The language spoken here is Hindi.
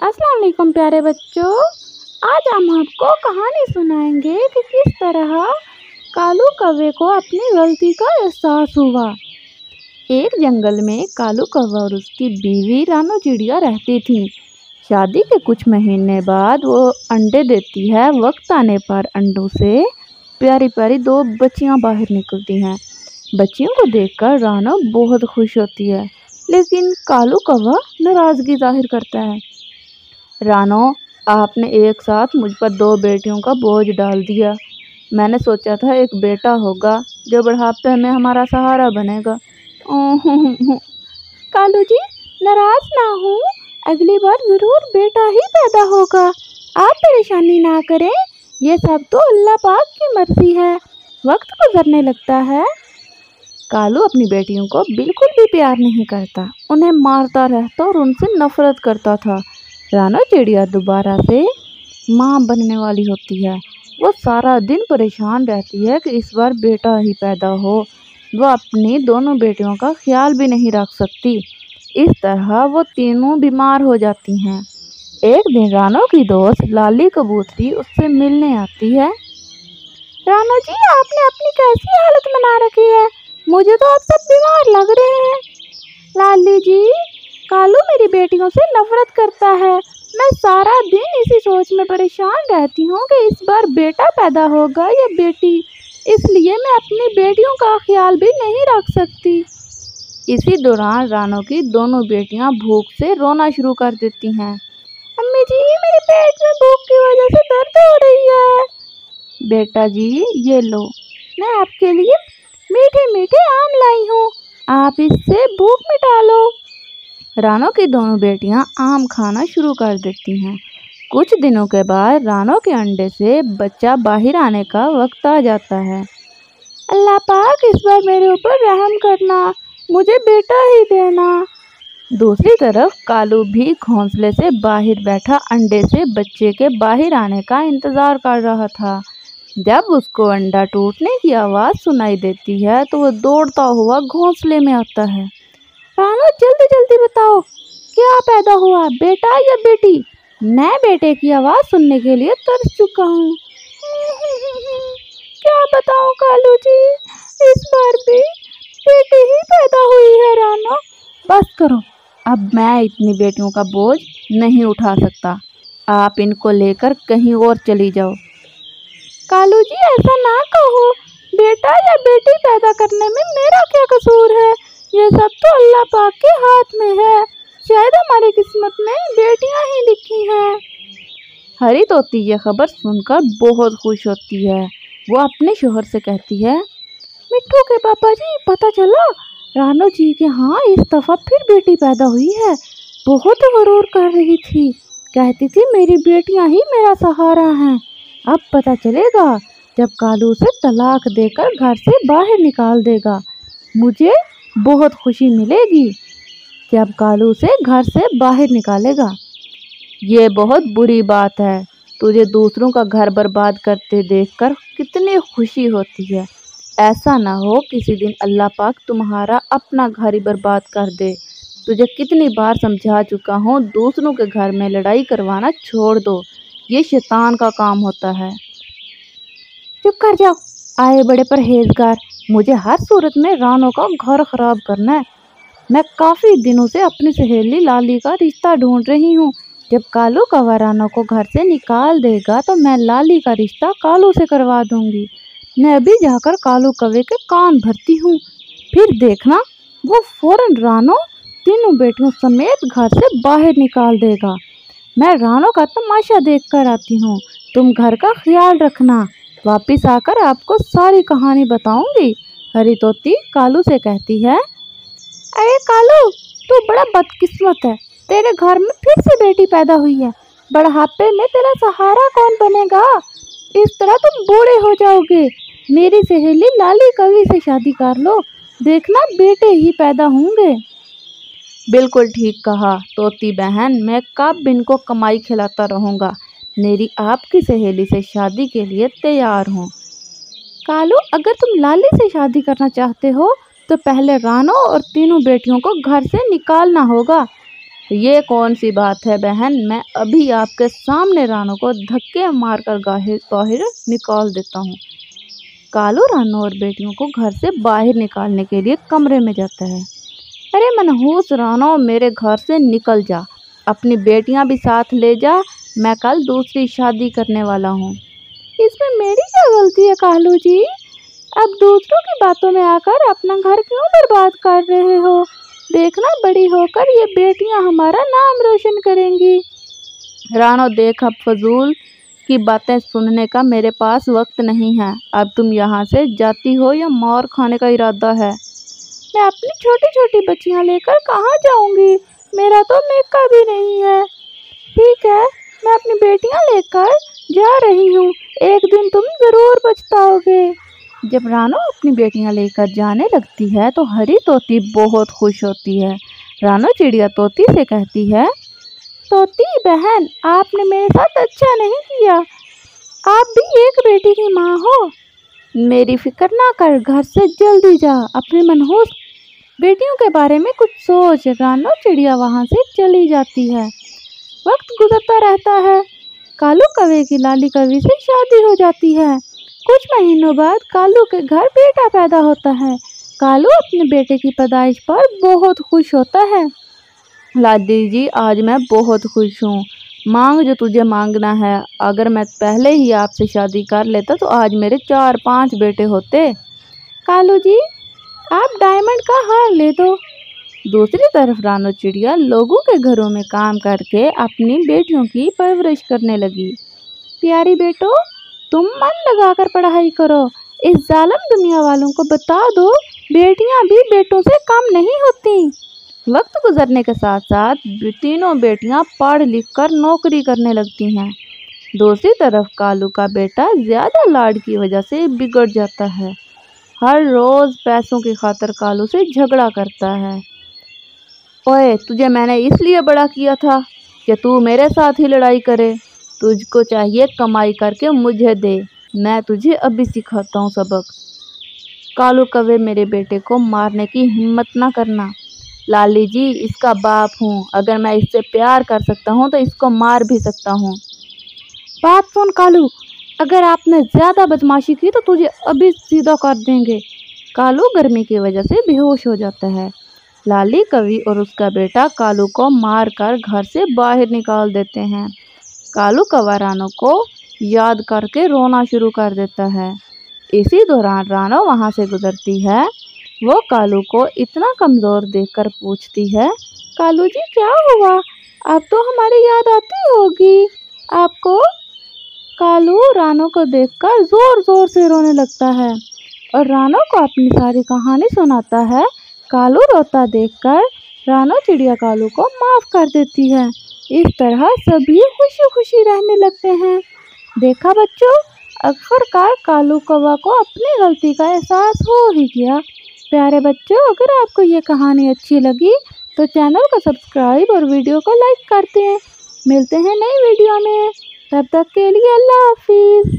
अस्सलाम वालेकुम प्यारे बच्चों। आज हम आपको कहानी सुनाएंगे कि किस तरह कालू कौवे को अपनी गलती का एहसास हुआ। एक जंगल में कालू कौवा और उसकी बीवी रानो चिड़िया रहती थी। शादी के कुछ महीने बाद वो अंडे देती है। वक्त आने पर अंडों से प्यारी प्यारी दो बच्चियां बाहर निकलती हैं। बच्चियों को देखकर रानो बहुत खुश होती है, लेकिन कालू कौवा नाराज़गी जाहिर करता है। रानो, आपने एक साथ मुझ पर दो बेटियों का बोझ डाल दिया। मैंने सोचा था एक बेटा होगा जो बुढ़ापे में हमारा सहारा बनेगा। कालू जी, नाराज ना हो, अगली बार जरूर बेटा ही पैदा होगा। आप परेशानी ना करें, ये सब तो अल्लाह पाक की मर्जी है, वक्त गुजरने लगता है। कालू अपनी बेटियों को बिल्कुल भी प्यार नहीं करता, उन्हें मारता रहता और उनसे नफरत करता था। रानो चिड़िया दोबारा से माँ बनने वाली होती है। वो सारा दिन परेशान रहती है कि इस बार बेटा ही पैदा हो। वो अपनी दोनों बेटियों का ख्याल भी नहीं रख सकती। इस तरह वो तीनों बीमार हो जाती हैं। एक दिन रानो की दोस्त लाली कबूतरी उससे मिलने आती है। रानो जी, आपने अपनी कैसी हालत बना रखी है? मुझे तो आप सब बीमार लग रहे हैं। लाली जी, कालू मेरी बेटियों से नफरत करता है। मैं सारा दिन इसी सोच में परेशान रहती हूँ कि इस बार बेटा पैदा होगा या बेटी, इसलिए मैं अपनी बेटियों का ख्याल भी नहीं रख सकती। इसी दौरान रानो की दोनों बेटियां भूख से रोना शुरू कर देती हैं। अम्मी जी, मेरे पेट में भूख की वजह से दर्द हो रही है। बेटा जी, ये लो, मैं आपके लिए मीठे मीठे आम लाई हूँ, आप इससे भूख मिटा लो। रानो की दोनों बेटियां आम खाना शुरू कर देती हैं। कुछ दिनों के बाद रानो के अंडे से बच्चा बाहर आने का वक्त आ जाता है। अल्लाह पाक, इस बार मेरे ऊपर रहम करना, मुझे बेटा ही देना। दूसरी तरफ कालू भी घोंसले से बाहर बैठा अंडे से बच्चे के बाहर आने का इंतज़ार कर रहा था। जब उसको अंडा टूटने की आवाज़ सुनाई देती है तो वो दौड़ता हुआ घोंसले में आता है। रानो, जल्दी जल्दी बताओ, क्या पैदा हुआ, बेटा या बेटी? मैं बेटे की आवाज़ सुनने के लिए तरस चुका हूँ। क्या बताऊँ कालू जी, इस बार भी बेटी ही पैदा हुई है। रानो, बस करो, अब मैं इतनी बेटियों का बोझ नहीं उठा सकता। आप इनको लेकर कहीं और चली जाओ। कालू जी, ऐसा ना कहो, बेटा या बेटी पैदा करने में मेरा क्या कसूर है? ये सब तो अल्लाह पाक के हाथ में है। शायद हमारी किस्मत में बेटियां ही लिखी हैं। हरी तोती ये खबर सुनकर बहुत खुश होती है। वो अपने शोहर से कहती है, मिट्ठू के पापा जी, पता चला रानो जी के यहाँ इस दफ़ा फिर बेटी पैदा हुई है। बहुत गरूर कर रही थी, कहती थी मेरी बेटियां ही मेरा सहारा हैं। अब पता चलेगा जब कालू उसे तलाक देकर घर से बाहर निकाल देगा। मुझे बहुत खुशी मिलेगी जब कालू उसे घर से बाहर निकालेगा। ये बहुत बुरी बात है, तुझे दूसरों का घर बर्बाद करते देखकर कितनी खुशी होती है। ऐसा ना हो किसी दिन अल्लाह पाक तुम्हारा अपना घर ही बर्बाद कर दे। तुझे कितनी बार समझा चुका हूँ, दूसरों के घर में लड़ाई करवाना छोड़ दो, ये शैतान का काम होता है। चुप कर जाओ, आए बड़े परहेजगार, मुझे हर सूरत में रानो का घर खराब करना है। मैं काफ़ी दिनों से अपनी सहेली लाली का रिश्ता ढूंढ रही हूँ। जब कालू कौवा रानो को घर से निकाल देगा तो मैं लाली का रिश्ता कालू से करवा दूंगी। मैं अभी जाकर कालू कौवे के कान भरती हूँ, फिर देखना वो फौरन रानो तीनों बेटियों समेत घर से बाहर निकाल देगा। मैं रानो का तमाशा देख कर आती हूँ, तुम घर का ख्याल रखना। वापिस आकर आपको सारी कहानी बताऊंगी। हरी तोती कालू से कहती है, अरे कालू, तू बड़ा बदकिस्मत है, तेरे घर में फिर से बेटी पैदा हुई है। बुढ़ापे में तेरा सहारा कौन बनेगा? इस तरह तुम बूढ़े हो जाओगे। मेरी सहेली लाली कवि से शादी कर लो, देखना बेटे ही पैदा होंगे। बिल्कुल ठीक कहा तोती बहन, मैं कब इनको कमाई खिलाता रहूँगा। मेरी आपकी सहेली से शादी के लिए तैयार हूँ। कालू, अगर तुम लाली से शादी करना चाहते हो तो पहले रानो और तीनों बेटियों को घर से निकालना होगा। ये कौन सी बात है बहन, मैं अभी आपके सामने रानो को धक्के मारकर बाहर निकाल देता हूँ। कालू रानो और बेटियों को घर से बाहर निकालने के लिए कमरे में जाता है। अरे मनहूस रानो, मेरे घर से निकल जा, अपनी बेटियां भी साथ ले जा, मैं कल दूसरी शादी करने वाला हूँ। इसमें मेरी क्या गलती है कालू जी? अब दूसरों की बातों में आकर अपना घर क्यों बर्बाद कर रहे हो? देखना बड़ी होकर ये बेटियां हमारा नाम रोशन करेंगी। रानो देख, अब फजूल की बातें सुनने का मेरे पास वक्त नहीं है। अब तुम यहाँ से जाती हो या मार खाने का इरादा है? मैं अपनी छोटी छोटी बच्चियाँ लेकर कहाँ जाऊँगी? मेरा तो मेका भी नहीं है। ठीक है, मैं अपनी बेटियाँ लेकर जा रही हूँ, एक दिन तुम ज़रूर पछताओगे। जब रानो अपनी बेटियाँ लेकर जाने लगती है तो हरी तोती बहुत खुश होती है। रानो चिड़िया तोती से कहती है, तोती बहन, आपने मेरे साथ अच्छा नहीं किया, आप भी एक बेटी की माँ हो। मेरी फिक्र ना कर, घर से जल्दी जा, अपनी मनहूस बेटियों के बारे में कुछ सोच। रानो चिड़िया वहाँ से चली जाती है। वक्त गुजरता रहता है। कालू कौवे की लाली कौवी से शादी हो जाती है। कुछ महीनों बाद कालू के घर बेटा पैदा होता है। कालू अपने बेटे की पैदाइश पर बहुत खुश होता है। लाडी जी, आज मैं बहुत खुश हूँ, मांग जो तुझे मांगना है। अगर मैं पहले ही आपसे शादी कर लेता तो आज मेरे 4-5 बेटे होते। कालू जी, आप डायमंड का हार ले दो। दूसरी तरफ रानो चिड़िया लोगों के घरों में काम करके अपनी बेटियों की परवरिश करने लगी। प्यारी बेटो, तुम मन लगाकर पढ़ाई करो, इस जालिम दुनिया वालों को बता दो बेटियां भी बेटों से कम नहीं होती। वक्त गुजरने के साथ साथ तीनों बेटियां पढ़ लिख कर नौकरी करने लगती हैं। दूसरी तरफ कालू का बेटा ज़्यादा लाड की वजह से बिगड़ जाता है। हर रोज़ पैसों की खातिर कालू से झगड़ा करता है। ओए, तुझे मैंने इसलिए बड़ा किया था कि तू मेरे साथ ही लड़ाई करे। तुझको चाहिए कमाई करके मुझे दे, मैं तुझे अभी सिखाता हूँ सबक। कालू कौवे, मेरे बेटे को मारने की हिम्मत ना करना। लाली जी, इसका बाप हूँ, अगर मैं इससे प्यार कर सकता हूँ तो इसको मार भी सकता हूँ। बात सुन कालू, अगर आपने ज़्यादा बदमाशी की तो तुझे अभी सीधा कर देंगे। कालू गर्मी की वजह से बेहोश हो जाता है। लाली कौवी और उसका बेटा कालू को मारकर घर से बाहर निकाल देते हैं। कालू कौवा रानो को याद करके रोना शुरू कर देता है। इसी दौरान रानो वहाँ से गुजरती है। वो कालू को इतना कमज़ोर देखकर पूछती है, कालू जी क्या हुआ? अब तो हमारी याद आती होगी आपको। कालू रानो को देखकर ज़ोर ज़ोर से रोने लगता है और रानो को अपनी सारी कहानी सुनाता है। कालू रोता देखकर रानो चिड़िया कालू को माफ़ कर देती है। इस तरह सभी खुशी खुशी रहने लगते हैं। देखा बच्चों, आखिरकार कालू कौवा को अपनी गलती का एहसास हो ही गया। प्यारे बच्चों, अगर आपको ये कहानी अच्छी लगी तो चैनल को सब्सक्राइब और वीडियो को लाइक करते हैं। मिलते हैं नई वीडियो में, तब तक के लिए अल्लाह हाफिज़।